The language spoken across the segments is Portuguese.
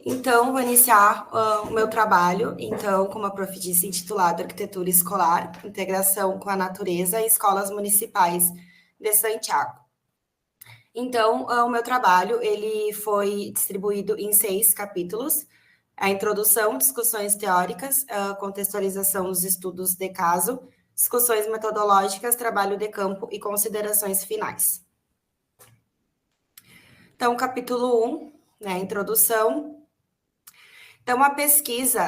Então, vou iniciar o meu trabalho, então, como a prof disse, intitulado Arquitetura Escolar, Integração com a Natureza e Escolas Municipais de Santiago. Então, o meu trabalho, ele foi distribuído em 6 capítulos: a introdução, discussões teóricas, a contextualização dos estudos de caso, discussões metodológicas, trabalho de campo e considerações finais. Então, capítulo 1, né, introdução. Então, a pesquisa,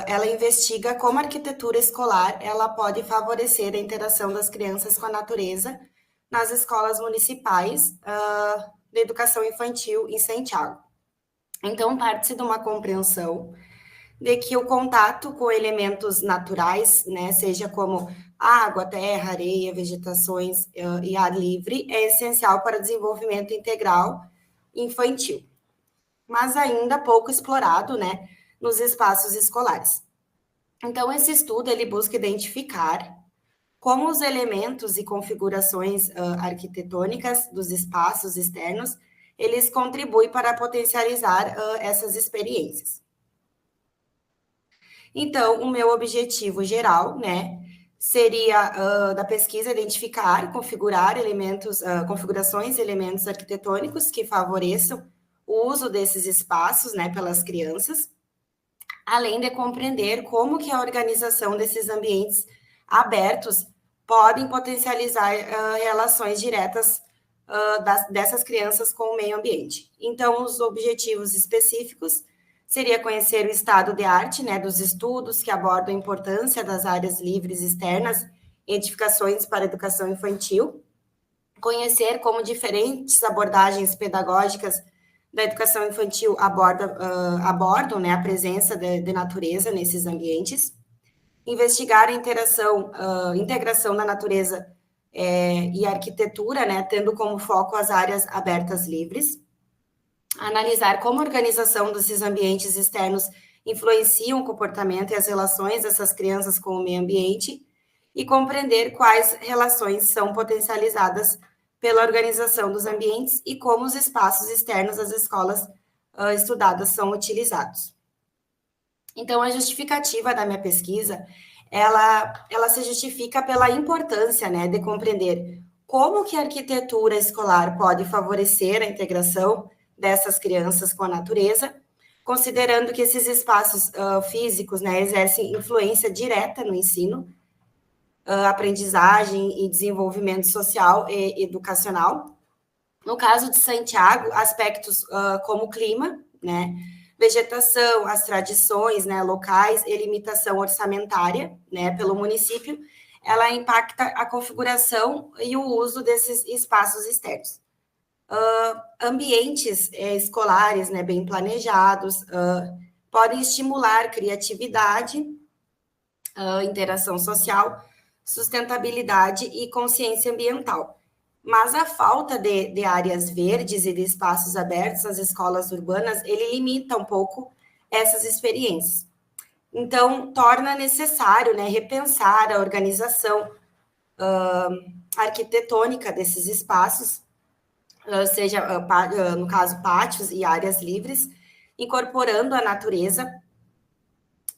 ela investiga como a arquitetura escolar, ela pode favorecer a interação das crianças com a natureza nas escolas municipais de educação infantil em Santiago. Então, parte-se de uma compreensão de que o contato com elementos naturais, né, seja como água, terra, areia, vegetações e ar livre, é essencial para o desenvolvimento integral infantil, mas ainda pouco explorado, né, nos espaços escolares. Então, esse estudo, ele busca identificar como os elementos e configurações arquitetônicas dos espaços externos, eles contribuem para potencializar essas experiências. Então, o meu objetivo geral, né, seria da pesquisa identificar, configurar elementos, configurações, elementos arquitetônicos que favoreçam o uso desses espaços, né, pelas crianças, além de compreender como que a organização desses ambientes abertos podem potencializar relações diretas dessas crianças com o meio ambiente. Então, os objetivos específicos seria conhecer o estado de arte, né, dos estudos que abordam a importância das áreas livres externas em edificações para a educação infantil, conhecer como diferentes abordagens pedagógicas da educação infantil abordam, né, a presença de natureza nesses ambientes, investigar a integração da natureza e arquitetura, né, tendo como foco as áreas abertas livres, analisar como a organização desses ambientes externos influenciam o comportamento e as relações dessas crianças com o meio ambiente e compreender quais relações são potencializadas pela organização dos ambientes e como os espaços externos das escolas estudadas são utilizados. Então, a justificativa da minha pesquisa, ela se justifica pela importância, né, de compreender como que a arquitetura escolar pode favorecer a integração dessas crianças com a natureza, considerando que esses espaços físicos, né, exercem influência direta no ensino, aprendizagem e desenvolvimento social e educacional. No caso de Santiago, aspectos como clima, né, vegetação, as tradições, né, locais e limitação orçamentária, né, pelo município, ela impacta a configuração e o uso desses espaços externos. Ambientes escolares, né, bem planejados, podem estimular criatividade, interação social, sustentabilidade e consciência ambiental. Mas a falta de áreas verdes e de espaços abertos nas escolas urbanas, ele limita um pouco essas experiências. Então, torna necessário, né, repensar a organização arquitetônica desses espaços, seja, no caso, pátios e áreas livres, incorporando a natureza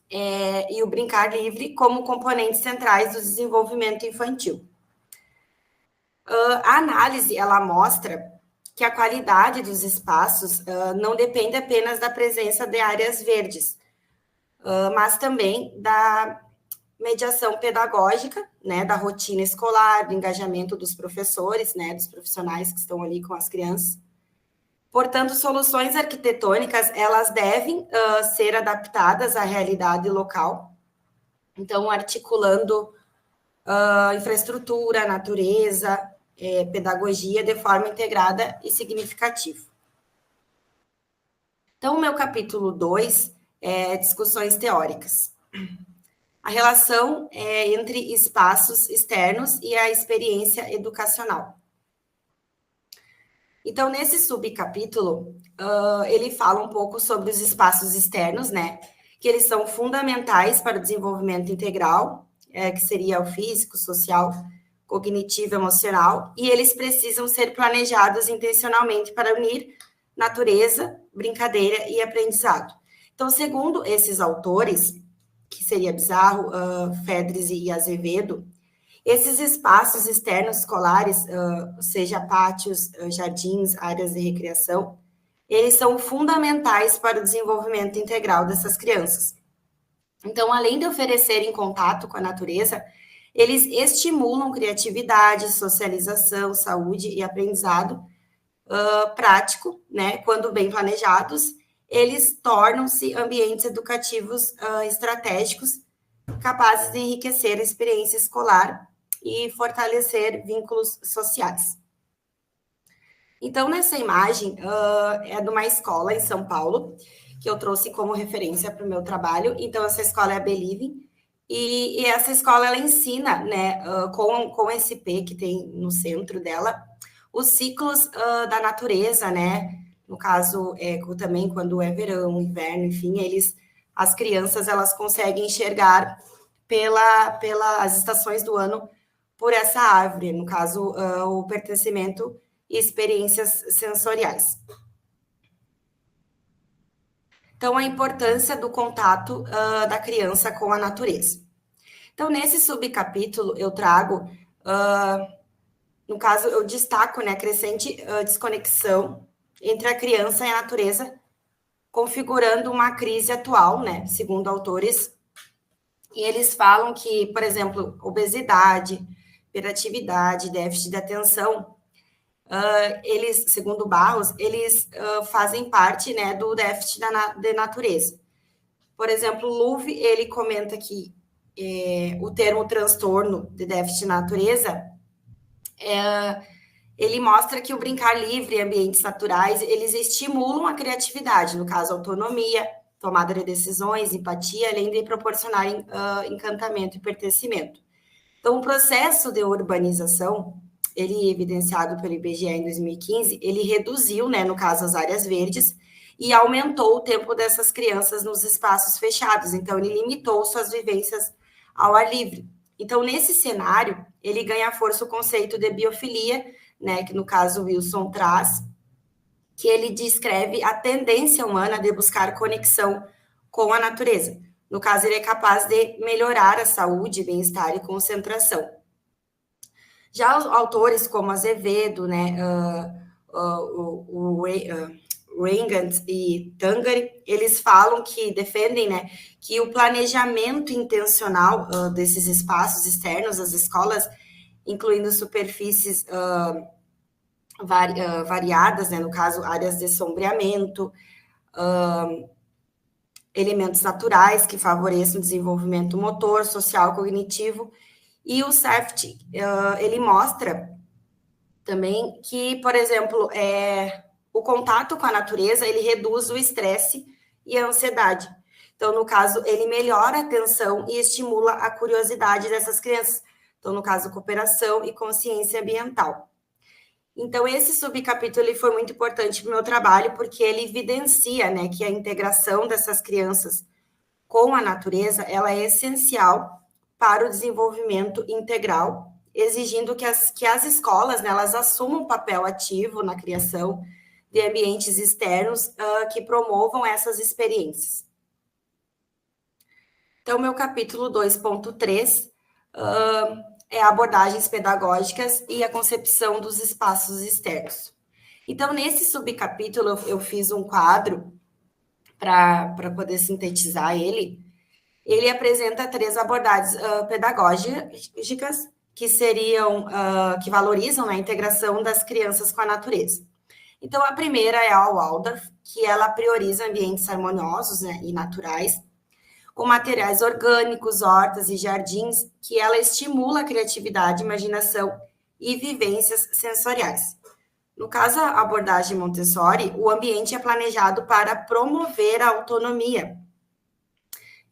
e o brincar livre como componentes centrais do desenvolvimento infantil. A análise, ela mostra que a qualidade dos espaços não depende apenas da presença de áreas verdes, mas também da mediação pedagógica, né, da rotina escolar, do engajamento dos professores, né, dos profissionais que estão ali com as crianças. Portanto, soluções arquitetônicas, elas devem ser adaptadas à realidade local, então, articulando infraestrutura, natureza, pedagogia de forma integrada e significativa. Então, o meu capítulo 2 é discussões teóricas. A relação entre espaços externos e a experiência educacional. Então, nesse subcapítulo, ele fala um pouco sobre os espaços externos, né? Que eles são fundamentais para o desenvolvimento integral, que seria o físico, social, cognitivo, emocional, e eles precisam ser planejados intencionalmente para unir natureza, brincadeira e aprendizado. Então, segundo esses autores, que seria Bizarro, Fedres e Azevedo, esses espaços externos escolares, seja pátios, jardins, áreas de recreação, eles são fundamentais para o desenvolvimento integral dessas crianças. Então, além de oferecerem contato com a natureza, eles estimulam criatividade, socialização, saúde e aprendizado prático, né? Quando bem planejados, eles tornam-se ambientes educativos estratégicos capazes de enriquecer a experiência escolar e fortalecer vínculos sociais. Então, nessa imagem, é de uma escola em São Paulo, que eu trouxe como referência para o meu trabalho. Então, essa escola é a Believe, e essa escola, ela ensina, né, com esse P que tem no centro dela, os ciclos da natureza, né, no caso, também quando é verão, inverno, enfim, as crianças, elas conseguem enxergar pelas estações do ano por essa árvore, no caso, o pertencimento e experiências sensoriais. Então, a importância do contato da criança com a natureza. Então, nesse subcapítulo, eu trago, no caso, eu destaco, né, a crescente desconexão entre a criança e a natureza, configurando uma crise atual, né, segundo autores. E eles falam que, por exemplo, obesidade, hiperatividade, déficit de atenção, eles, segundo Barros, eles fazem parte, né, do déficit de natureza. Por exemplo, Louvre, ele comenta que o termo transtorno de déficit de natureza, ele mostra que o brincar livre em ambientes naturais, eles estimulam a criatividade, no caso, autonomia, tomada de decisões, empatia, além de proporcionarem encantamento e pertencimento. Então, o processo de urbanização, ele evidenciado pelo IBGE em 2015, ele reduziu, né, no caso, as áreas verdes e aumentou o tempo dessas crianças nos espaços fechados. Então, ele limitou suas vivências ao ar livre. Então, nesse cenário, ele ganha força o conceito de biofilia, né, que no caso Wilson traz, que ele descreve a tendência humana de buscar conexão com a natureza. No caso, ele é capaz de melhorar a saúde, bem-estar e concentração. Já os autores como Azevedo, né, Reingant e Tangari, eles falam que defendem, né, que o planejamento intencional desses espaços externos, as escolas, incluindo superfícies variadas, né, no caso, áreas de sombreamento, elementos naturais que favoreçam o desenvolvimento motor, social, cognitivo. E o SAFT, ele mostra também que, por exemplo, o contato com a natureza, ele reduz o estresse e a ansiedade. Então, no caso, ele melhora a atenção e estimula a curiosidade dessas crianças. Então, no caso, cooperação e consciência ambiental. Então, esse subcapítulo ele foi muito importante para o meu trabalho, porque ele evidencia, né, que a integração dessas crianças com a natureza, ela é essencial para o desenvolvimento integral, exigindo que as escolas, né, elas assumam um papel ativo na criação de ambientes externos que promovam essas experiências. Então, meu capítulo 2.3 é abordagens pedagógicas e a concepção dos espaços externos. Então, nesse subcapítulo, eu fiz um quadro para poder sintetizar ele. Ele apresenta 3 abordagens pedagógicas que seriam, que valorizam a integração das crianças com a natureza. Então, a primeira é a Waldorf, que ela prioriza ambientes harmoniosos, né, e naturais, com materiais orgânicos, hortas e jardins, que ela estimula a criatividade, imaginação e vivências sensoriais. No caso, a abordagem Montessori, o ambiente é planejado para promover a autonomia,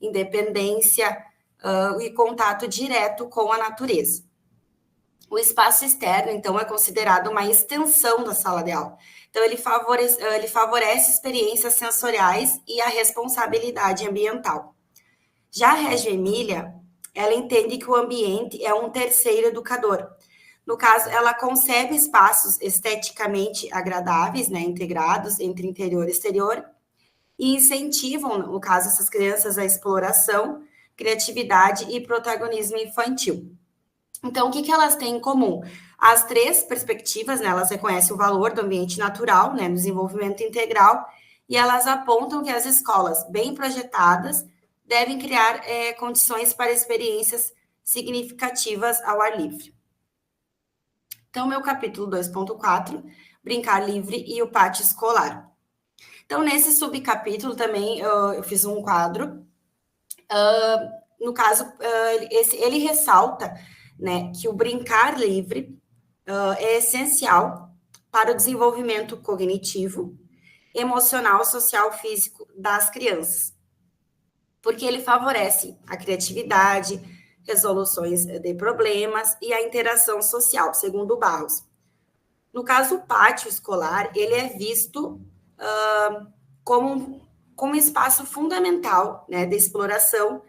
independência e contato direto com a natureza. O espaço externo, então, é considerado uma extensão da sala de aula. Então, ele favorece experiências sensoriais e a responsabilidade ambiental. Já a Reggio Emília, ela entende que o ambiente é um terceiro educador. No caso, ela concebe espaços esteticamente agradáveis, né, integrados entre interior e exterior, e incentivam, no caso, essas crianças a exploração, criatividade e protagonismo infantil. Então, o que elas têm em comum? As três perspectivas, né, elas reconhecem o valor do ambiente natural, né, no desenvolvimento integral, e elas apontam que as escolas bem projetadas devem criar condições para experiências significativas ao ar livre. Então, meu capítulo 2.4, Brincar Livre e o Pátio Escolar. Então, nesse subcapítulo também eu fiz um quadro. No caso, ele ressalta, né, que o brincar livre é essencial para o desenvolvimento cognitivo, emocional, social, físico das crianças, porque ele favorece a criatividade, resoluções de problemas e a interação social, segundo Barros. No caso, o pátio escolar, ele é visto como um espaço fundamental, né, de exploração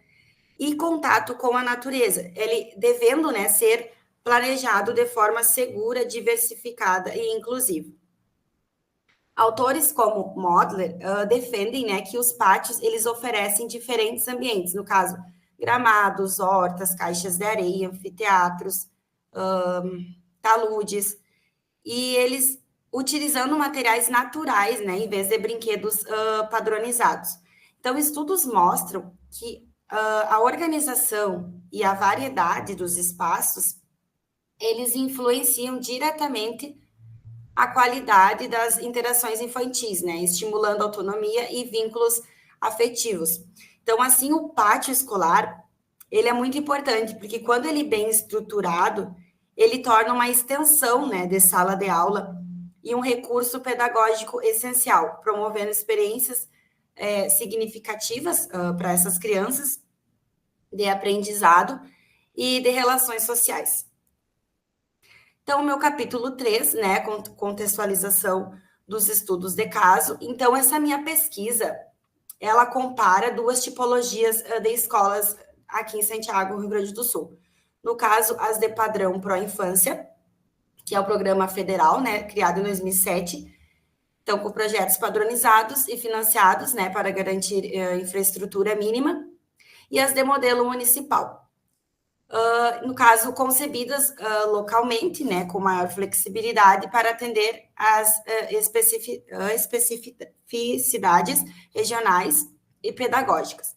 e contato com a natureza, ele devendo, né, ser planejado de forma segura, diversificada e inclusiva. Autores como Modler defendem, né, que os pátios eles oferecem diferentes ambientes, no caso, gramados, hortas, caixas de areia, anfiteatros, taludes, e eles utilizando materiais naturais, né, em vez de brinquedos padronizados. Então, estudos mostram que a organização e a variedade dos espaços, eles influenciam diretamente a qualidade das interações infantis, né, estimulando autonomia e vínculos afetivos. Então, assim, o pátio escolar, ele é muito importante, porque quando ele é bem estruturado, ele torna uma extensão, né, de sala de aula e um recurso pedagógico essencial, promovendo experiências significativas para essas crianças de aprendizado e de relações sociais. Então, o meu capítulo 3, né, contextualização dos estudos de caso. Então, essa minha pesquisa, ela compara duas tipologias de escolas aqui em Santiago, Rio Grande do Sul. No caso, as de padrão pró-infância, que é o programa federal, né, criado em 2007, então, com projetos padronizados e financiados, né, para garantir infraestrutura mínima, e as de modelo municipal. No caso, concebidas localmente, né, com maior flexibilidade para atender às especificidades regionais e pedagógicas.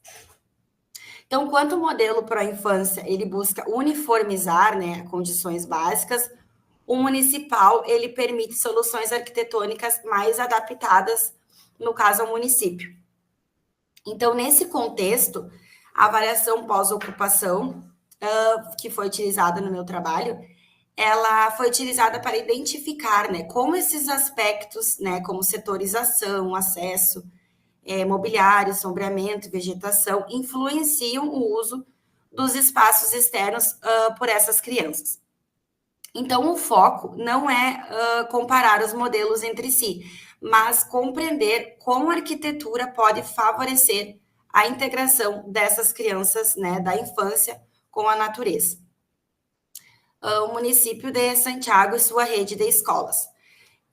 Então, quanto o modelo pró-infância, ele busca uniformizar, né, condições básicas, o municipal, ele permite soluções arquitetônicas mais adaptadas, no caso, ao município. Então, nesse contexto, a avaliação pós-ocupação, que foi utilizada no meu trabalho, ela foi utilizada para identificar, né, como esses aspectos, né, como setorização, acesso, mobiliário, sombreamento, vegetação, influenciam o uso dos espaços externos por essas crianças. Então, o foco não é comparar os modelos entre si, mas compreender como a arquitetura pode favorecer a integração dessas crianças, né, da infância com a natureza. O município de Santiago e sua rede de escolas.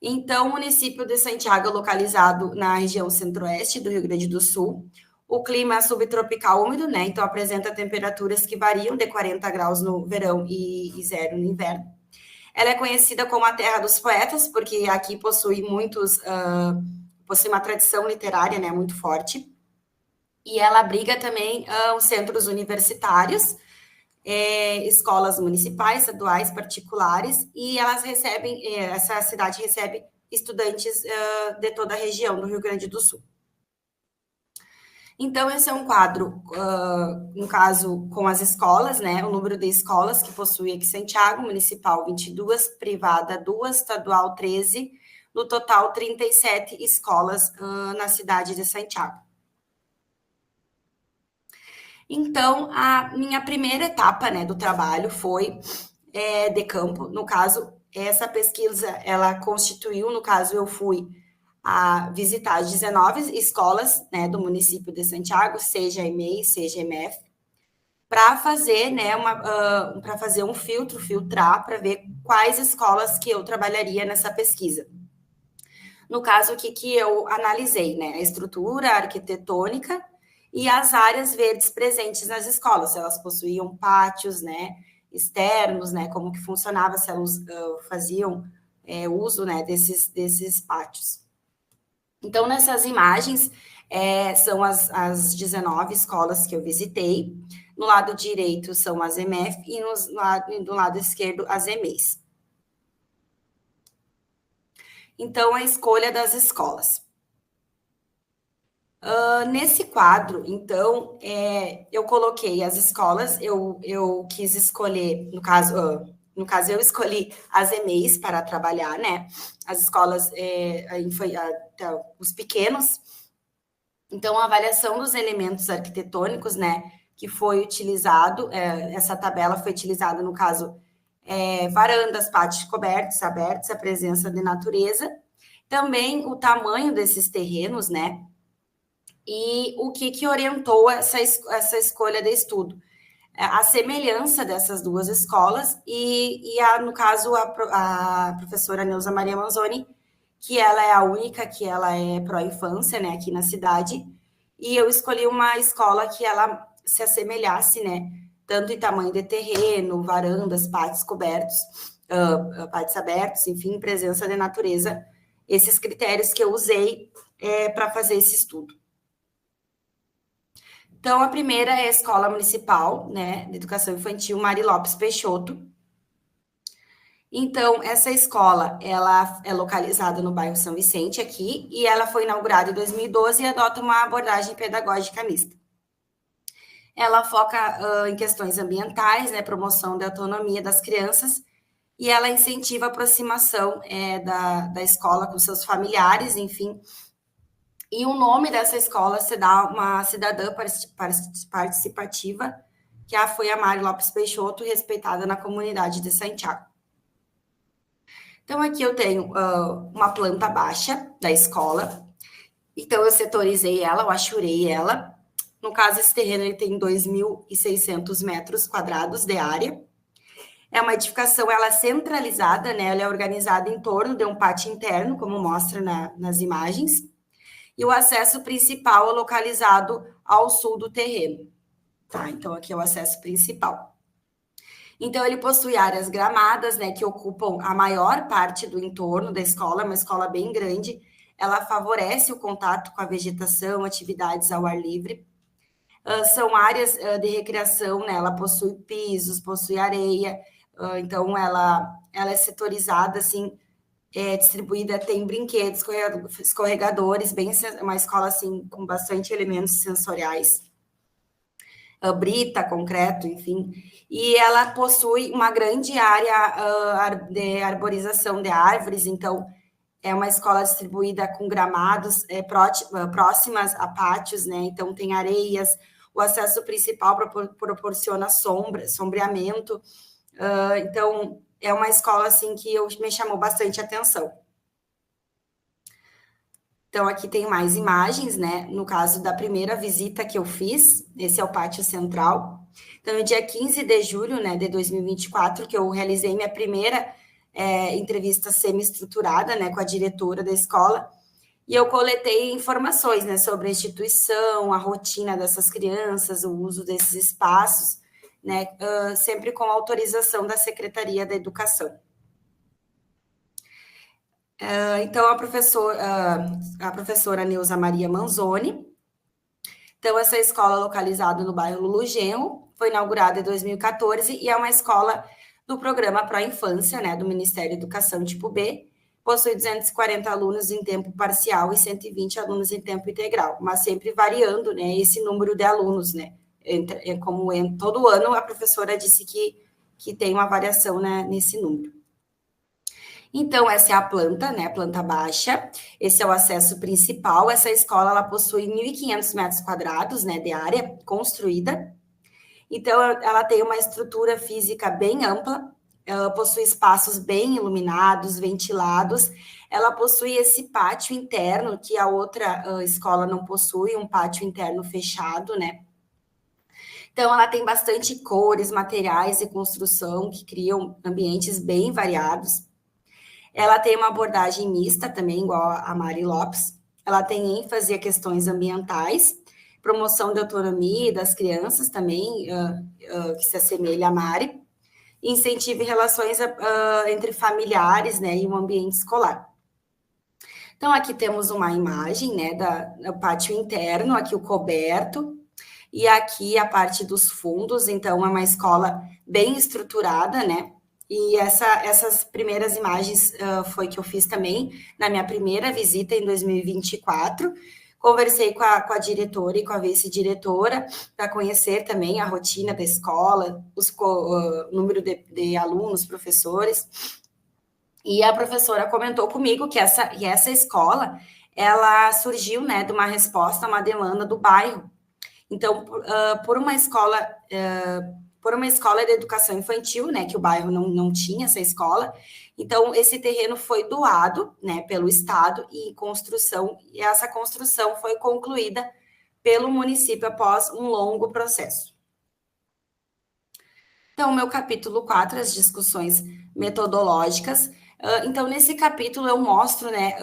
Então, o município de Santiago é localizado na região centro-oeste do Rio Grande do Sul. O clima é subtropical úmido, né? Então, apresenta temperaturas que variam de 40 graus no verão e 0 no inverno. Ela é conhecida como a terra dos poetas, porque aqui possui possui uma tradição literária, né, muito forte. E ela abriga também os centros universitários, escolas municipais, estaduais, particulares, e elas recebem, essa cidade recebe estudantes de toda a região do Rio Grande do Sul. Então, esse é um quadro, no caso, com as escolas, né? O número de escolas que possui aqui Santiago, municipal 22, privada 2, estadual 13, no total 37 escolas na cidade de Santiago. Então, a minha primeira etapa, né, do trabalho foi de campo. No caso, essa pesquisa, ela constituiu, no caso, eu fui a visitar as 19 escolas, né, do município de Santiago, seja EMEI, seja EMF, para fazer, né, para fazer um filtrar, para ver quais escolas que eu trabalharia nessa pesquisa. No caso, o que eu analisei, né? A estrutura arquitetônica e as áreas verdes presentes nas escolas, se elas possuíam pátios, né, externos, né, como que funcionava, se elas faziam uso, né, desses pátios. Então, nessas imagens, são as 19 escolas que eu visitei. No lado direito são as EMEF e do lado esquerdo as EMEIs. Então, a escolha das escolas. Nesse quadro, então, eu coloquei as escolas, eu quis escolher, no caso, eu escolhi as EMEIs para trabalhar, né? As escolas, os pequenos. Então, a avaliação dos elementos arquitetônicos, né, que foi utilizado, essa tabela foi utilizada, no caso, varandas, pátios cobertos, abertos, a presença de natureza, também o tamanho desses terrenos, né, e o que orientou essa escolha de estudo. A semelhança dessas duas escolas no caso, a professora Neuza Maria Manzoni, que ela é a única que ela é pró-infância, né, aqui na cidade, e eu escolhi uma escola que ela se assemelhasse, né, tanto em tamanho de terreno, varandas, pátios cobertos, pátios abertos, enfim, presença de natureza, esses critérios que eu usei para fazer esse estudo. Então, a primeira é a Escola Municipal, né, de Educação Infantil Mari Lopes Peixoto. Então, essa escola, ela é localizada no bairro São Vicente, aqui, e ela foi inaugurada em 2012 e adota uma abordagem pedagógica mista. Ela foca em questões ambientais, né, promoção da autonomia das crianças, e ela incentiva a aproximação da escola com seus familiares, enfim. E o nome dessa escola se dá uma cidadã participativa, que foi a Mari Lopes Peixoto, respeitada na comunidade de Santiago. Então, aqui eu tenho uma planta baixa da escola. Então, eu setorizei ela, eu achurei ela. No caso, esse terreno ele tem 2.600 metros quadrados de área. É uma edificação, ela é centralizada, né? Ela é organizada em torno de um pátio interno, como mostra nas imagens. E o acesso principal é localizado ao sul do terreno. Tá? Então, aqui é o acesso principal. Então, ele possui áreas gramadas, né, que ocupam a maior parte do entorno da escola, uma escola bem grande. Ela favorece o contato com a vegetação, atividades ao ar livre. São áreas de recreação, né? Ela possui pisos, possui areia. Então, ela é setorizada, assim, distribuída, tem brinquedos, escorregadores, bem uma escola, assim, com bastante elementos sensoriais. Brita, concreto, enfim, e ela possui uma grande área de arborização de árvores, então é uma escola distribuída com gramados próximas a pátios, né? Então tem areias, o acesso principal proporciona sombreamento, então é uma escola assim que me chamou bastante atenção. Então, aqui tem mais imagens, né? No caso da primeira visita que eu fiz, esse é o pátio central. Então, no dia 15 de julho, né, de 2024, que eu realizei minha primeira entrevista semi-estruturada, né, com a diretora da escola, e eu coletei informações, né, sobre a instituição, a rotina dessas crianças, o uso desses espaços, né, sempre com autorização da Secretaria da Educação. Então, a professora Neuza Maria Manzoni. Então, essa escola localizada no bairro Lulu Genro, foi inaugurada em 2014 e é uma escola do programa Pró Infância, né, do Ministério da Educação tipo B, possui 240 alunos em tempo parcial e 120 alunos em tempo integral, mas sempre variando, né, esse número de alunos, né, como todo ano a professora disse que tem uma variação, né, nesse número. Então, essa é a planta, né, planta baixa, esse é o acesso principal, essa escola, ela possui 1.500 metros quadrados, né, de área construída, então, ela tem uma estrutura física bem ampla, ela possui espaços bem iluminados, ventilados, ela possui esse pátio interno, que a outra escola não possui, um pátio interno fechado, né, então, ela tem bastante cores, materiais e construção que criam ambientes bem variados. Ela tem uma abordagem mista também, igual a Mari Lopes. Ela tem ênfase a questões ambientais, promoção da autonomia das crianças também, que se assemelha a Mari, incentiva relações entre familiares, né, e o ambiente escolar. Então, aqui temos uma imagem, né, do pátio interno, aqui o coberto, e aqui a parte dos fundos. Então, é uma escola bem estruturada, né, e essas primeiras imagens foi que eu fiz também na minha primeira visita em 2024. Conversei com a diretora e com a vice-diretora para conhecer também a rotina da escola, o número de alunos, professores. E a professora comentou comigo que essa escola, ela surgiu, né, de uma resposta a uma demanda do bairro. Então, por uma escola de educação infantil, né, que o bairro não tinha essa escola, então esse terreno foi doado, né, pelo Estado e essa construção foi concluída pelo município após um longo processo. Então, meu capítulo 4, as discussões metodológicas. Então, nesse capítulo eu mostro, né,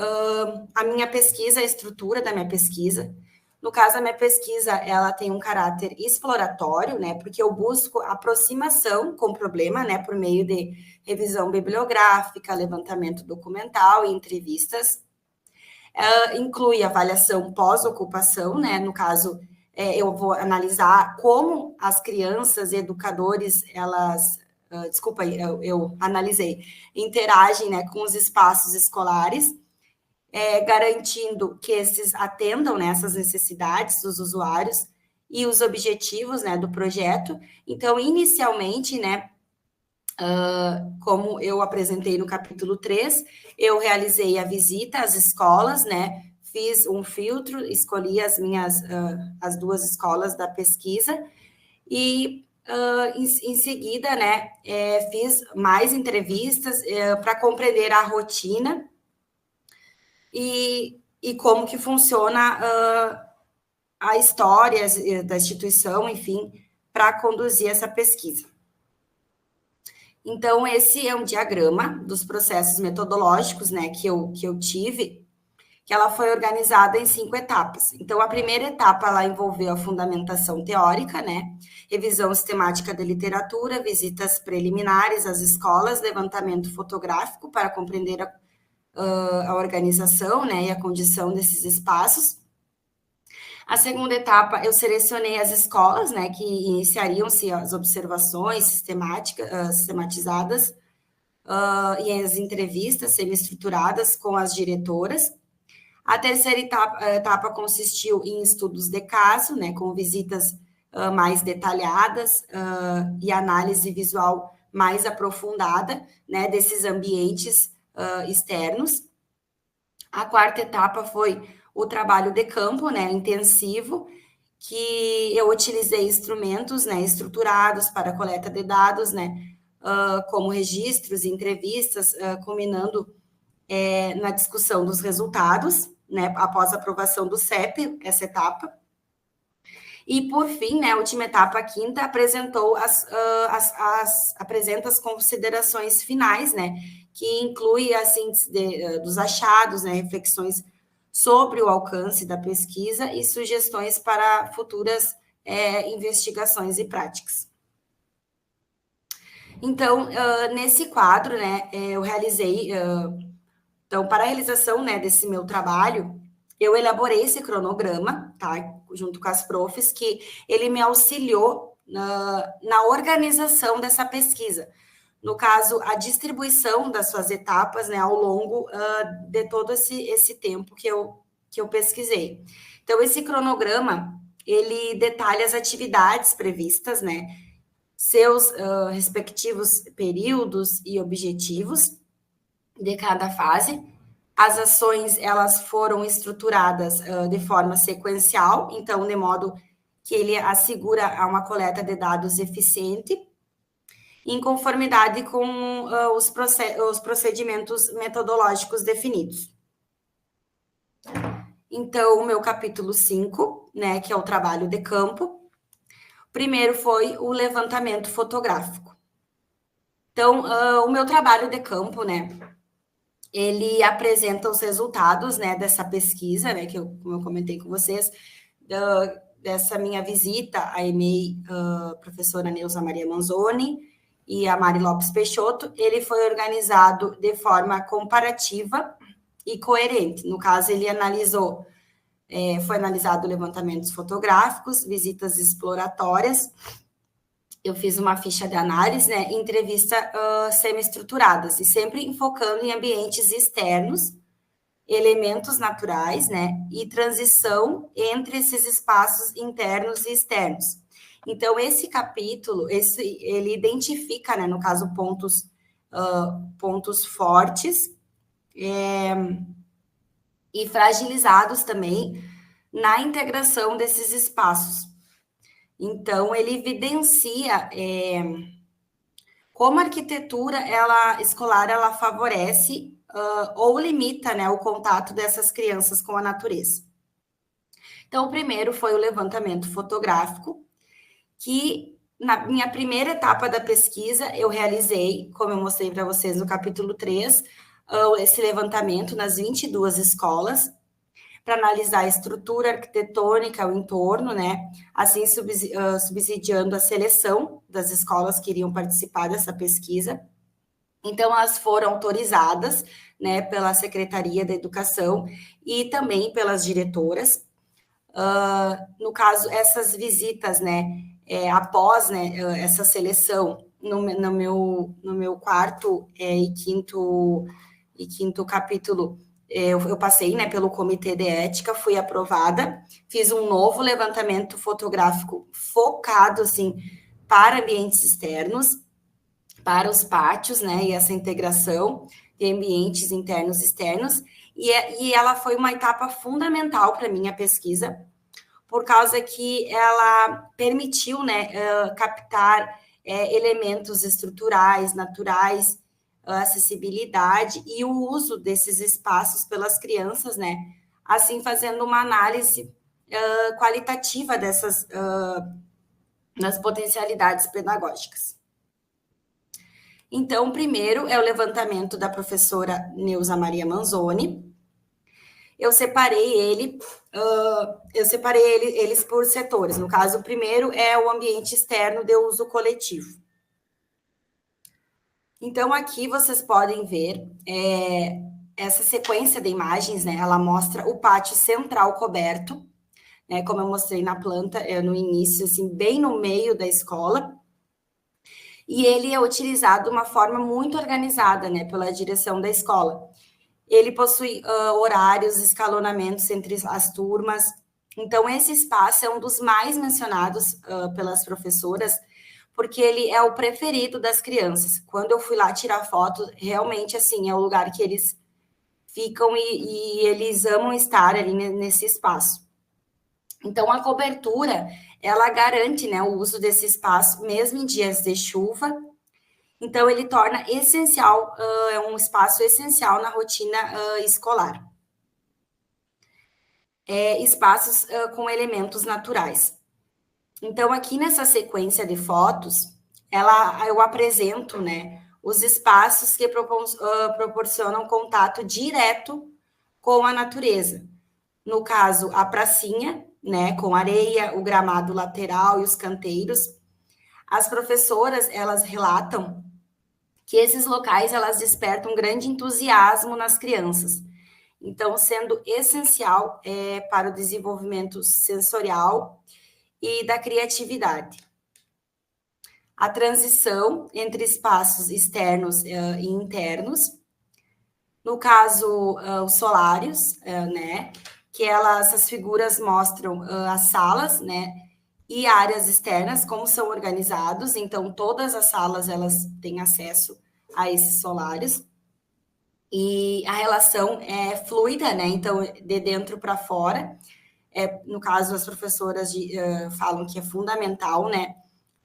a minha pesquisa, a estrutura da minha pesquisa. No caso, a minha pesquisa, ela tem um caráter exploratório, né, porque eu busco aproximação com o problema, né, por meio de revisão bibliográfica, levantamento documental e entrevistas. Inclui avaliação pós-ocupação, né, no caso, eu vou analisar como as crianças e educadores, eu analisei, interagem, né, com os espaços escolares, garantindo que esses atendam, né, essas necessidades dos usuários e os objetivos, né, do projeto. Então, inicialmente, né, como eu apresentei no capítulo 3, eu realizei a visita às escolas, né, fiz um filtro, escolhi as 2 escolas da pesquisa e, em seguida, né, fiz mais entrevistas para compreender a rotina e como que funciona a história da instituição, enfim, para conduzir essa pesquisa. Então, esse é um diagrama dos processos metodológicos, né, que eu tive, que ela foi organizada em 5 etapas. Então, a primeira etapa, ela envolveu a fundamentação teórica, né, revisão sistemática de literatura, visitas preliminares às escolas, levantamento fotográfico para compreender a organização, né, e a condição desses espaços. A segunda etapa, eu selecionei as escolas, né, que iniciariam-se as observações sistematizadas e as entrevistas semi-estruturadas com as diretoras. A terceira etapa consistiu em estudos de caso, né, com visitas mais detalhadas e análise visual mais aprofundada, né, desses ambientes externos. A quarta etapa foi o trabalho de campo, né, intensivo, que eu utilizei instrumentos, né, estruturados para a coleta de dados, né, como registros e entrevistas, culminando na discussão dos resultados, né, após a aprovação do CEP, essa etapa. E, por fim, né, a última etapa, a quinta, apresenta as considerações finais, né, que inclui a síntese dos achados, né, reflexões sobre o alcance da pesquisa e sugestões para futuras investigações e práticas. Então, nesse quadro, né, eu realizei... Então, para a realização, né, desse meu trabalho, eu elaborei esse cronograma, tá, junto com as profs, que ele me auxiliou na organização dessa pesquisa. No caso, a distribuição das suas etapas, né, ao longo de todo esse tempo que eu pesquisei. Então, esse cronograma, ele detalha as atividades previstas, né, seus respectivos períodos e objetivos de cada fase. As ações, elas foram estruturadas de forma sequencial, então, de modo que ele assegura uma coleta de dados eficiente, em conformidade com os procedimentos metodológicos definidos. Então, o meu capítulo 5, né, que é o trabalho de campo, primeiro foi o levantamento fotográfico. Então, o meu trabalho de campo, né, ele apresenta os resultados, né, dessa pesquisa, né, como eu comentei com vocês, dessa minha visita à EMEI, professora Neuza Maria Manzoni e a Mari Lopes Peixoto. Ele foi organizado de forma comparativa e coerente. No caso, ele analisou, foi analisado levantamentos fotográficos, visitas exploratórias. Eu fiz uma ficha de análise, né, entrevista semi-estruturadas, e sempre enfocando em ambientes externos, elementos naturais, né, e transição entre esses espaços internos e externos. Então, esse capítulo, ele identifica, né, no caso, pontos fortes e fragilizados também na integração desses espaços. Então, ele evidencia como a arquitetura escolar ela favorece ou limita, né, o contato dessas crianças com a natureza. Então, o primeiro foi o levantamento fotográfico, que na minha primeira etapa da pesquisa eu realizei, como eu mostrei para vocês no capítulo 3, esse levantamento nas 22 escolas, para analisar a estrutura arquitetônica, o entorno, né? Assim, subsidiando a seleção das escolas que iriam participar dessa pesquisa. Então, elas foram autorizadas, né, pela Secretaria da Educação e também pelas diretoras. No caso, essas visitas, né, após, né, essa seleção, no meu quarto e quinto capítulo, eu passei, né, pelo comitê de ética, fui aprovada, fiz um novo levantamento fotográfico focado, assim, para ambientes externos, para os pátios, né, e essa integração de ambientes internos e externos, e ela foi uma etapa fundamental para a minha pesquisa, por causa que ela permitiu, né, captar elementos estruturais, naturais, acessibilidade e o uso desses espaços pelas crianças, né? Assim, fazendo uma análise qualitativa dessas das potencialidades pedagógicas. Então, primeiro é o levantamento da professora Neuza Maria Manzoni. Eu separei eles por setores. No caso, o primeiro é o ambiente externo de uso coletivo. Então, aqui vocês podem ver essa sequência de imagens, né? Ela mostra o pátio central coberto, né? Como eu mostrei na planta, no início, assim, bem no meio da escola. E ele é utilizado de uma forma muito organizada, né? Pela direção da escola. Ele possui horários, escalonamentos entre as turmas. Então, esse espaço é um dos mais mencionados pelas professoras, porque ele é o preferido das crianças. Quando eu fui lá tirar foto, realmente, assim, é o lugar que eles ficam e eles amam estar ali nesse espaço. Então, a cobertura, ela garante, né, o uso desse espaço, mesmo em dias de chuva. Então, ele torna essencial, é um espaço essencial na rotina escolar. Espaços com elementos naturais. Então, aqui nessa sequência de fotos, eu apresento, né, os espaços que proporcionam contato direto com a natureza. No caso, a pracinha, né, com areia, o gramado lateral e os canteiros. As professoras, elas relatam que esses locais, elas despertam um grande entusiasmo nas crianças. Então, sendo essencial para o desenvolvimento sensorial e da criatividade. A transição entre espaços externos e internos. No caso, os solários, né? Que essas figuras mostram as salas, né? E áreas externas, como são organizados. Então, todas as salas, elas têm acesso a esses solários. E a relação é fluida, né? Então, de dentro para fora. No caso, as professoras falam que é fundamental, né?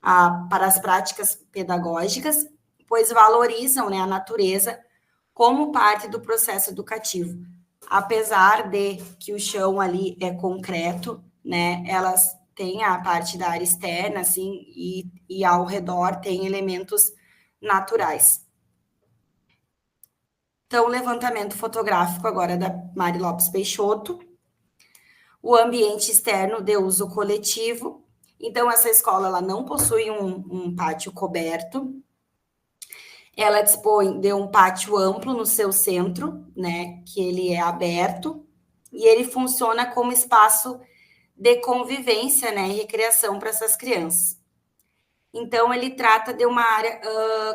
Para as práticas pedagógicas, pois valorizam, né, a natureza como parte do processo educativo. Apesar de que o chão ali é concreto, né? Elas têm a parte da área externa, assim, e ao redor tem elementos naturais. Então, o levantamento fotográfico agora da Mari Lopes Peixoto. O ambiente externo de uso coletivo. Então, essa escola ela não possui um pátio coberto. Ela dispõe de um pátio amplo no seu centro, né, que ele é aberto, e ele funciona como espaço de convivência, né, e recreação para essas crianças. Então, ele trata de uma área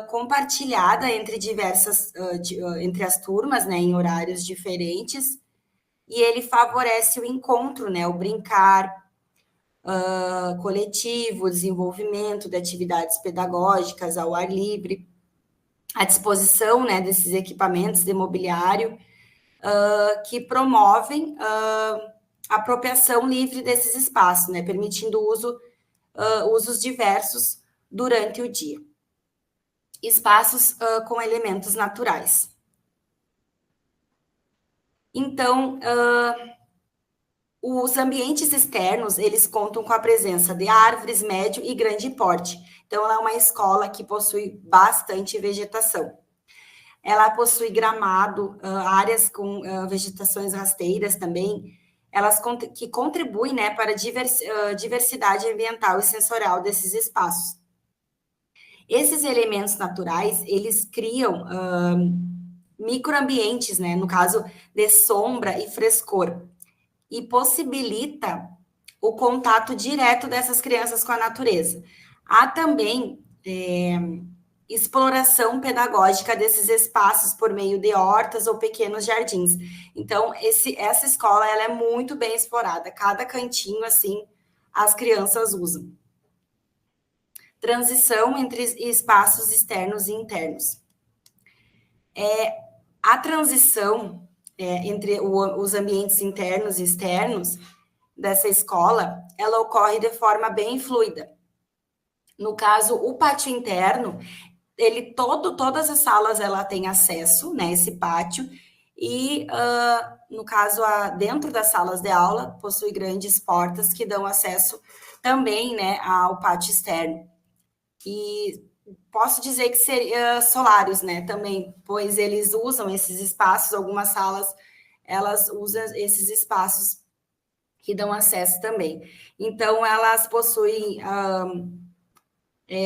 compartilhada entre entre as turmas, né, em horários diferentes, e ele favorece o encontro, né, o brincar coletivo, o desenvolvimento de atividades pedagógicas ao ar livre, a disposição, né, desses equipamentos de mobiliário que promovem a apropriação livre desses espaços, né, permitindo usos diversos durante o dia. Espaços com elementos naturais. Então, os ambientes externos, eles contam com a presença de árvores, médio e grande porte. Então, ela é uma escola que possui bastante vegetação. Ela possui gramado, áreas com vegetações rasteiras também, elas que contribuem, né, para a diversidade ambiental e sensorial desses espaços. Esses elementos naturais, eles criam microambientes, né, no caso de sombra e frescor, e possibilita o contato direto dessas crianças com a natureza. Há também exploração pedagógica desses espaços por meio de hortas ou pequenos jardins. Então, essa escola ela é muito bem explorada. Cada cantinho, assim, as crianças usam. Transição entre espaços externos e internos. A transição entre os ambientes internos e externos dessa escola, ela ocorre de forma bem fluida. No caso, o pátio interno, todas as salas ela tem acesso, né, esse pátio, e no caso, dentro das salas de aula, possui grandes portas que dão acesso também, né, ao pátio externo. E posso dizer que seria solários, né, também, pois eles usam esses espaços, algumas salas, elas usam esses espaços que dão acesso também. Então, elas possuem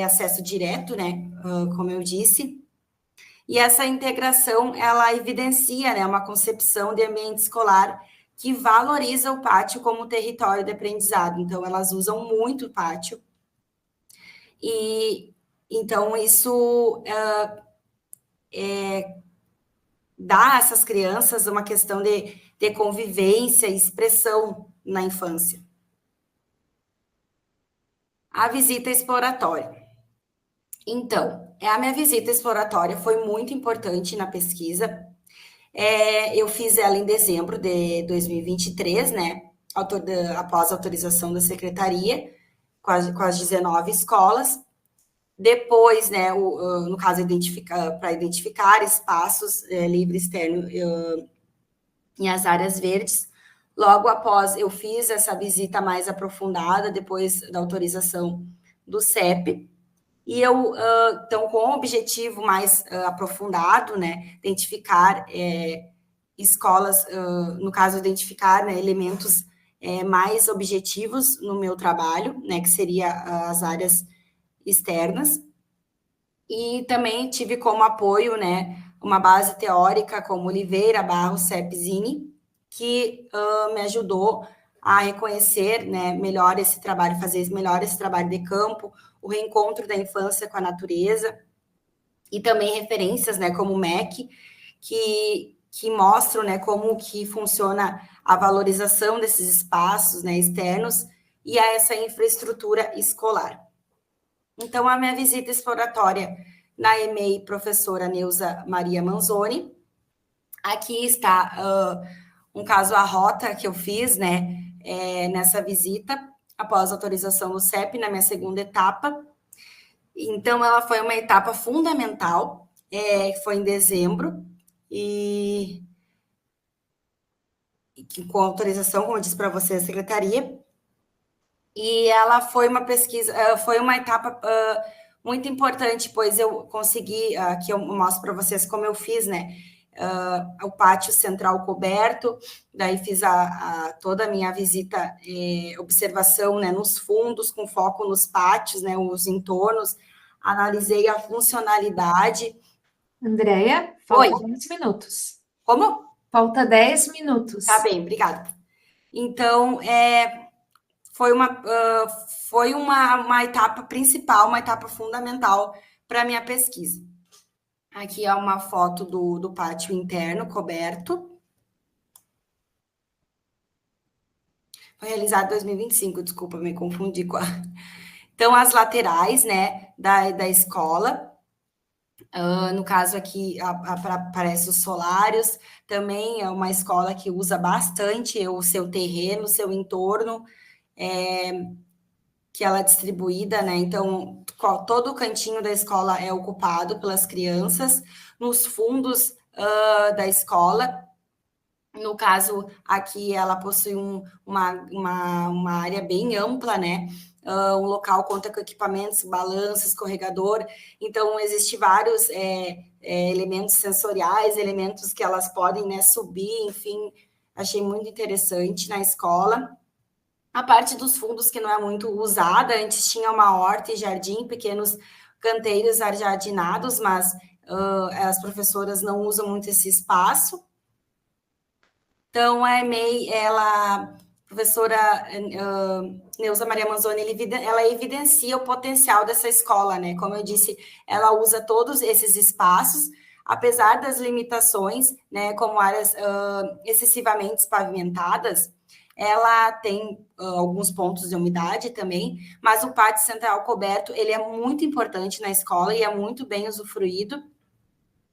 acesso direto, né, como eu disse, e essa integração, ela evidencia, né, uma concepção de ambiente escolar que valoriza o pátio como território de aprendizado. Então, elas usam muito o pátio, e então isso dá a essas crianças uma questão de convivência e expressão na infância. A visita exploratória. Então, a minha visita exploratória foi muito importante na pesquisa. Eu fiz ela em dezembro de 2023, né? Após a autorização da secretaria, com as 19 escolas. Depois, né, no caso, para identificar espaços livres externos em as áreas verdes. Logo após, eu fiz essa visita mais aprofundada, depois da autorização do CEP. E então, com um objetivo mais aprofundado, né, identificar escolas, no caso, identificar, né, elementos mais objetivos no meu trabalho, né, que seria as áreas externas. E também tive como apoio, né, uma base teórica como Oliveira, Barros, Sepzini, que me ajudou a reconhecer, né, melhor esse trabalho, fazer melhor esse trabalho de campo, o reencontro da infância com a natureza, e também referências, né, como o MEC, que mostram, né, como que funciona a valorização desses espaços, né, externos e a essa infraestrutura escolar. Então, a minha visita exploratória na EMEI, professora Neuza Maria Manzoni. Aqui está um caso, a rota que eu fiz, né, nessa visita, após a autorização do CEP, na minha segunda etapa. Então, ela foi uma etapa fundamental, foi em dezembro, e com autorização, como eu disse para você, a secretaria, e ela foi uma pesquisa, foi uma etapa muito importante, pois eu consegui, aqui eu mostro para vocês como eu fiz, né, o pátio central coberto, daí fiz toda a minha visita, observação, né, nos fundos, com foco nos pátios, né, os entornos, analisei a funcionalidade. Andréia, Oi, falta 10 minutos. como? Falta 10 minutos. Tá bem, obrigada. Então, foi uma etapa principal, uma etapa fundamental para a minha pesquisa. Aqui é uma foto do pátio interno coberto. Foi realizado em 2025, desculpa, me confundi com a... Então, as laterais, né, da escola. No caso aqui, aparece os solários. Também é uma escola que usa bastante o seu terreno, o seu entorno, que ela é distribuída, né? Então, todo o cantinho da escola é ocupado pelas crianças. Nos fundos da escola, no caso, aqui ela possui uma área bem ampla, né? Um local conta com equipamentos, balanço, escorregador. Então, existem vários elementos sensoriais, elementos que elas podem, né, subir, enfim. Achei muito interessante na escola. A parte dos fundos que não é muito usada, antes tinha uma horta e jardim, pequenos canteiros ajardinados, mas as professoras não usam muito esse espaço. Então, a professora Neuza Maria Manzoni, ela evidencia o potencial dessa escola, né? Como eu disse, ela usa todos esses espaços, apesar das limitações, né? Como áreas excessivamente pavimentadas, ela tem alguns pontos de umidade também, mas o pátio central coberto, ele é muito importante na escola e é muito bem usufruído.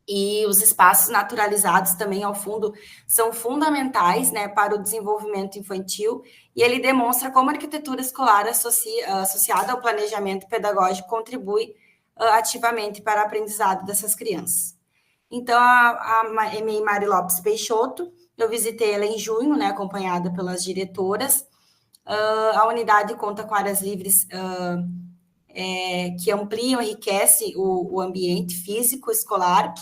E os espaços naturalizados também, ao fundo, são fundamentais, né, para o desenvolvimento infantil, e ele demonstra como a arquitetura escolar associada ao planejamento pedagógico contribui ativamente para o aprendizado dessas crianças. Então, a EMEI Mari Lopes Peixoto, eu visitei ela em junho, né, acompanhada pelas diretoras. A unidade conta com áreas livres que ampliam, enriquecem o ambiente físico escolar.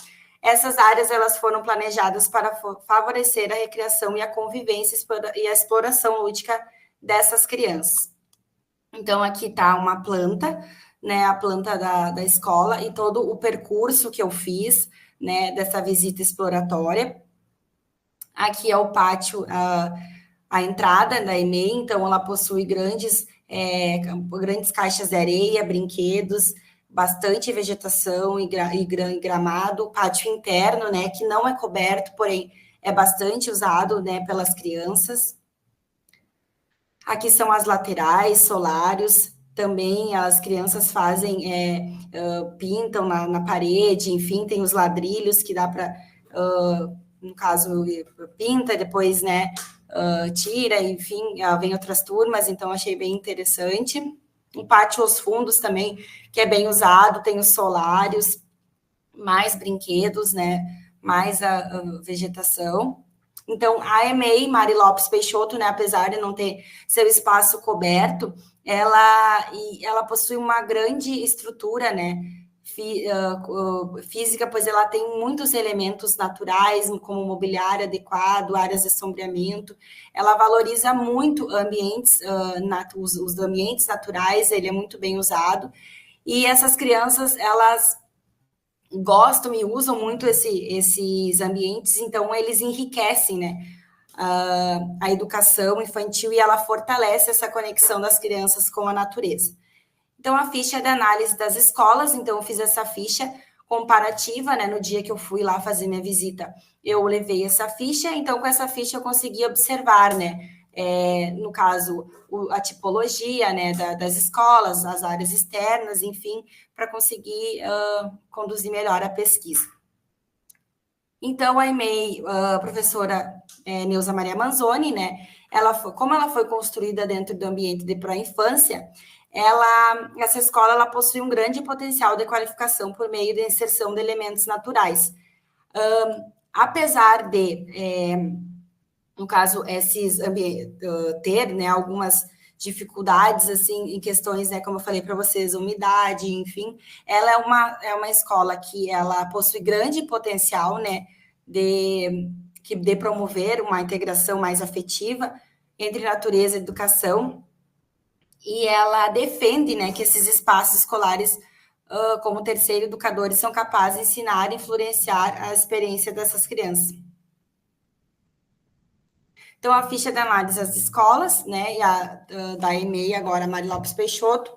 Essas áreas elas foram planejadas para favorecer a recreação e a convivência e a exploração lúdica dessas crianças. Então, aqui está uma planta, né, a planta da escola e todo o percurso que eu fiz, né, dessa visita exploratória. Aqui é o pátio, a entrada da EMEI, então ela possui grandes caixas de areia, brinquedos, bastante vegetação e gramado, pátio interno, né, que não é coberto, porém é bastante usado, né, pelas crianças. Aqui são as laterais, solários, também as crianças fazem, pintam na parede, enfim, tem os ladrilhos que dá para, no caso, pinta, depois, né, tira, enfim, vem outras turmas, então achei bem interessante. Um pátio aos fundos também, que é bem usado, tem os solários, mais brinquedos, né, mais a vegetação. Então, a EMEI, Mari Lopes Peixoto, né, apesar de não ter seu espaço coberto, ela possui uma grande estrutura, né, física, pois ela tem muitos elementos naturais, como mobiliário adequado, áreas de sombreamento. Ela valoriza muito ambientes, os ambientes naturais, ele é muito bem usado. E essas crianças, elas gostam e usam muito esses ambientes, então eles enriquecem, né, a educação infantil e ela fortalece essa conexão das crianças com a natureza. Então, a ficha de análise das escolas, então eu fiz essa ficha comparativa, né, no dia que eu fui lá fazer minha visita, eu levei essa ficha, então com essa ficha eu consegui observar, né, no caso, a tipologia, né, das escolas, as áreas externas, enfim, para conseguir conduzir melhor a pesquisa. Então, a EMEI, a professora Neuza Maria Manzoni, né, como ela foi construída dentro do ambiente de pró-infância, essa escola ela possui um grande potencial de qualificação por meio da inserção de elementos naturais. Apesar de, no caso, esses ter, né, algumas dificuldades, assim, em questões, né, como eu falei para vocês, umidade, enfim, ela é uma escola que ela possui grande potencial, né, de promover uma integração mais afetiva entre natureza e educação, e ela defende, né, que esses espaços escolares, como terceiro educadores, são capazes de ensinar e influenciar a experiência dessas crianças. Então, a ficha de análise das escolas, né, e da EMEI, agora, Mari Lopes Peixoto,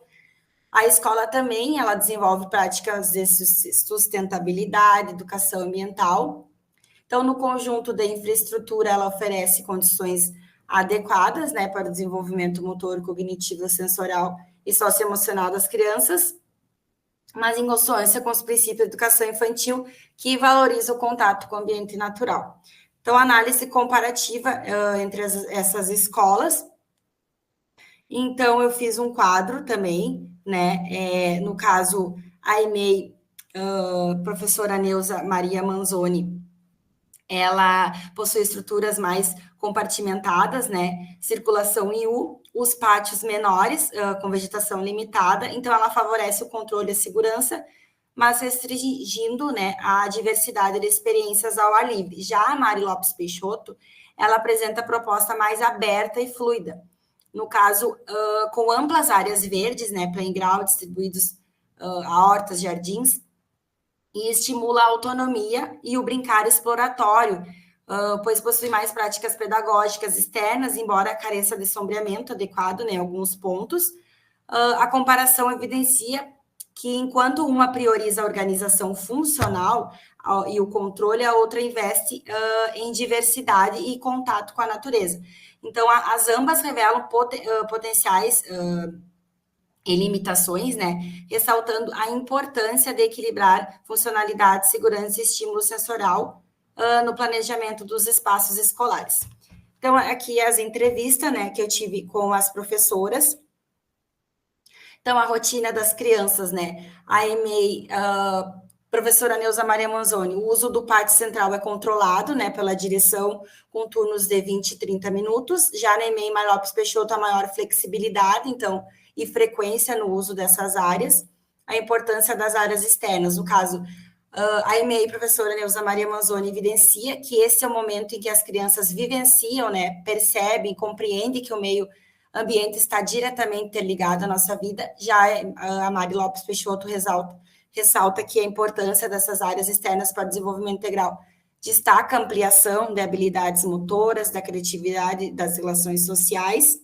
a escola também, ela desenvolve práticas de sustentabilidade, educação ambiental. Então, no conjunto da infraestrutura, ela oferece condições adequadas, né, para o desenvolvimento motor, cognitivo, sensorial e socioemocional das crianças, mas em consonância com os princípios da educação infantil, que valoriza o contato com o ambiente natural. Então, análise comparativa entre essas escolas. Então, eu fiz um quadro também, né? No caso, a EMEI, professora Neuza Maria Manzoni, ela possui estruturas mais compartimentadas, né? Circulação em U, os pátios menores, com vegetação limitada, então ela favorece o controle e a segurança, mas restringindo, né, a diversidade de experiências ao ar livre. Já a Mari Lopes Peixoto, ela apresenta a proposta mais aberta e fluida. No caso, com amplas áreas verdes, né, playground distribuídos a hortas, jardins, e estimula a autonomia e o brincar exploratório, pois possui mais práticas pedagógicas externas, embora careça de sombreamento adequado, né, em alguns pontos. A comparação evidencia que, enquanto uma prioriza a organização funcional e o controle, a outra investe em diversidade e contato com a natureza. Então, as ambas revelam potenciais e limitações, né, ressaltando a importância de equilibrar funcionalidade, segurança e estímulo sensorial no planejamento dos espaços escolares. Então, aqui as entrevistas, né, que eu tive com as professoras. Então, a rotina das crianças, né, a EMEI, professora Neuza Maria Manzoni, o uso do pátio central é controlado, né, pela direção, com turnos de 20 e 30 minutos. Já na EMEI Mari Lopes Peixoto, a maior flexibilidade, então, e frequência no uso dessas áreas. A importância das áreas externas, no caso, a EMEI, professora Neuza Maria Manzoni, evidencia que esse é o momento em que as crianças vivenciam, né, percebem, compreendem que o meio ambiente está diretamente interligado à nossa vida. Já a Mari Lopes Peixoto ressalta que a importância dessas áreas externas para o desenvolvimento integral destaca a ampliação de habilidades motoras, da criatividade, das relações sociais,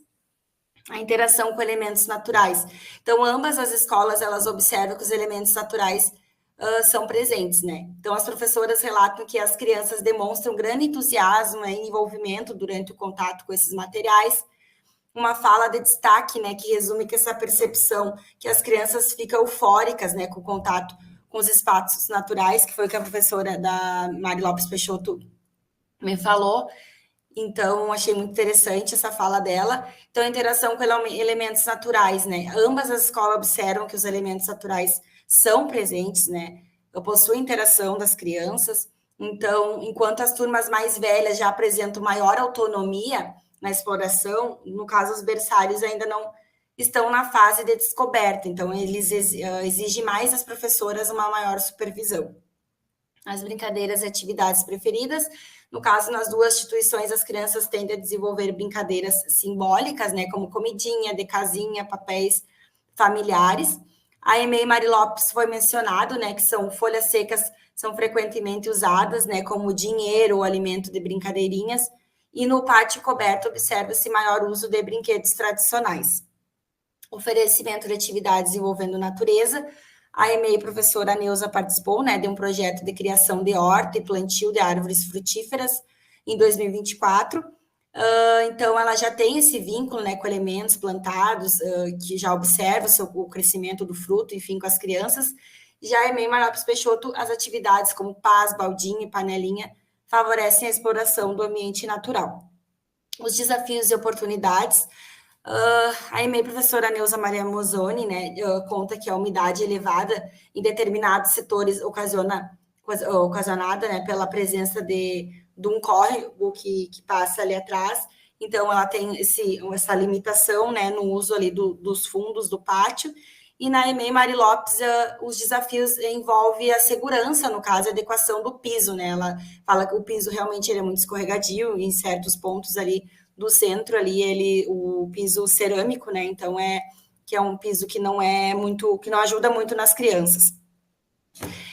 a interação com elementos naturais. Então, ambas as escolas, elas observam que os elementos naturais são presentes, né? Então, as professoras relatam que as crianças demonstram grande entusiasmo e envolvimento durante o contato com esses materiais. Uma fala de destaque, né, que resume que essa percepção que as crianças ficam eufóricas, né, com o contato com os espaços naturais, que foi o que a professora da Mari Lopes Peixoto me falou. Então, achei muito interessante essa fala dela. Então, a interação com elementos naturais, né? Ambas as escolas observam que os elementos naturais são presentes, né? Possui interação das crianças. Então, enquanto as turmas mais velhas já apresentam maior autonomia na exploração, no caso, os berçários ainda não estão na fase de descoberta. Então, eles exigem mais das professoras uma maior supervisão. As brincadeiras e atividades preferidas. No caso, nas duas instituições, as crianças tendem a desenvolver brincadeiras simbólicas, né, como comidinha, de casinha, papéis familiares. A EMEI Mari Lopes foi mencionado, né, que são folhas secas, são frequentemente usadas, né, como dinheiro ou alimento de brincadeirinhas. E no pátio coberto observa-se maior uso de brinquedos tradicionais. Oferecimento de atividades envolvendo natureza. A EMEI, professora Neuza, participou, né, de um projeto de criação de horta e plantio de árvores frutíferas em 2024. Então, ela já tem esse vínculo, né, com elementos plantados, que já observa o crescimento do fruto, enfim, com as crianças. Já a EMEI Mari Lopes Peixoto, as atividades como pás, baldinho e panelinha favorecem a exploração do ambiente natural. Os desafios e oportunidades. A EMEI professora Neuza Maria Manzoni, né, conta que a umidade elevada em determinados setores ocasionada, né, pela presença de um córrego que passa ali atrás. Então, ela tem essa limitação, né, no uso ali dos fundos do pátio. E na EMEI Mari Lopes, os desafios envolvem a segurança, no caso, a adequação do piso, né? Ela fala que o piso realmente ele é muito escorregadio, em certos pontos ali do centro, ali o piso cerâmico, né? Então, que é um piso que não ajuda muito nas crianças.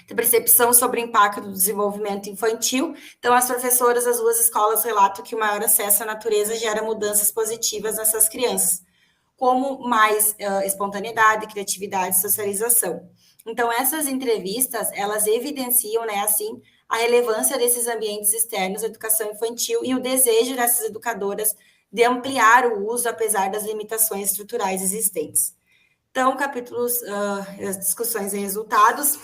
Tem percepção sobre o impacto do desenvolvimento infantil. Então, as professoras das duas escolas relatam que o maior acesso à natureza gera mudanças positivas nessas crianças, como mais espontaneidade, criatividade e socialização. Então, essas entrevistas, elas evidenciam, né, assim, a relevância desses ambientes externos à educação infantil e o desejo dessas educadoras de ampliar o uso, apesar das limitações estruturais existentes. Então, capítulos, discussões e resultados.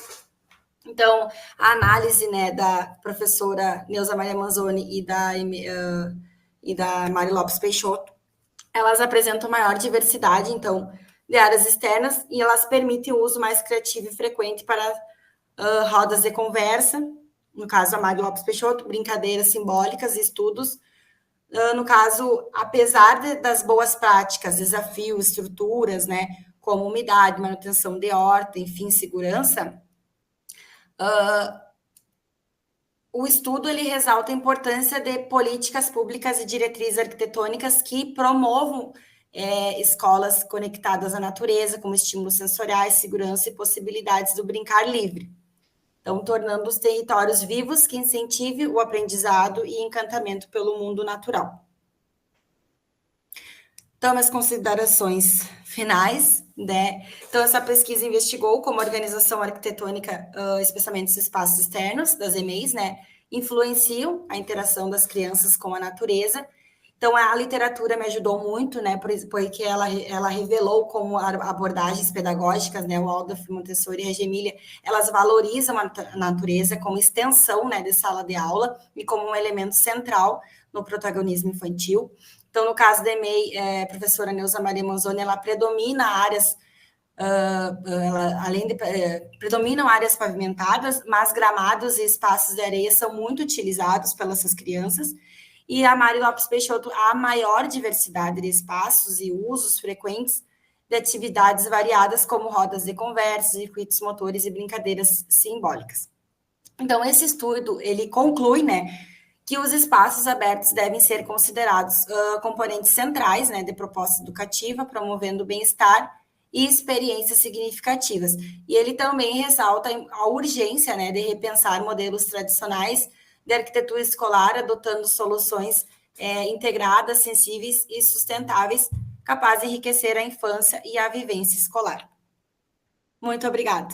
Então, a análise, né, da professora Neuza Maria Manzoni e da Mari Lopes Peixoto, elas apresentam maior diversidade, então, de áreas externas, e elas permitem o uso mais criativo e frequente para rodas de conversa, no caso, a Mari Lopes Peixoto, brincadeiras simbólicas e estudos. No caso, apesar das boas práticas, desafios, estruturas, né, como umidade, manutenção de horta, enfim, segurança, o estudo ele ressalta a importância de políticas públicas e diretrizes arquitetônicas que promovam escolas conectadas à natureza, como estímulos sensoriais, segurança e possibilidades do brincar livre. Então, tornando os territórios vivos que incentive o aprendizado e encantamento pelo mundo natural. Então, as considerações finais, né? Então, essa pesquisa investigou como a organização arquitetônica, especialmente os espaços externos das EMEIs, né, influenciam a interação das crianças com a natureza. Então, a literatura me ajudou muito, né, porque ela revelou como abordagens pedagógicas, né, o Waldorf, Montessori e Reggio Emilia, elas valorizam a natureza como extensão, né, de sala de aula e como um elemento central no protagonismo infantil. Então, no caso da EMEI, a professora Neuza Maria Manzoni, ela predomina áreas, predominam áreas pavimentadas, mas gramados e espaços de areia são muito utilizados pelas suas crianças. E a Mari Lopes Peixoto, há maior diversidade de espaços e usos frequentes de atividades variadas, como rodas de conversa, circuitos motores e brincadeiras simbólicas. Então, esse estudo, ele conclui, né, que os espaços abertos devem ser considerados componentes centrais, né, de proposta educativa, promovendo o bem-estar e experiências significativas. E ele também ressalta a urgência, né, de repensar modelos tradicionais de arquitetura escolar, adotando soluções integradas, sensíveis e sustentáveis, capazes de enriquecer a infância e a vivência escolar. Muito obrigada.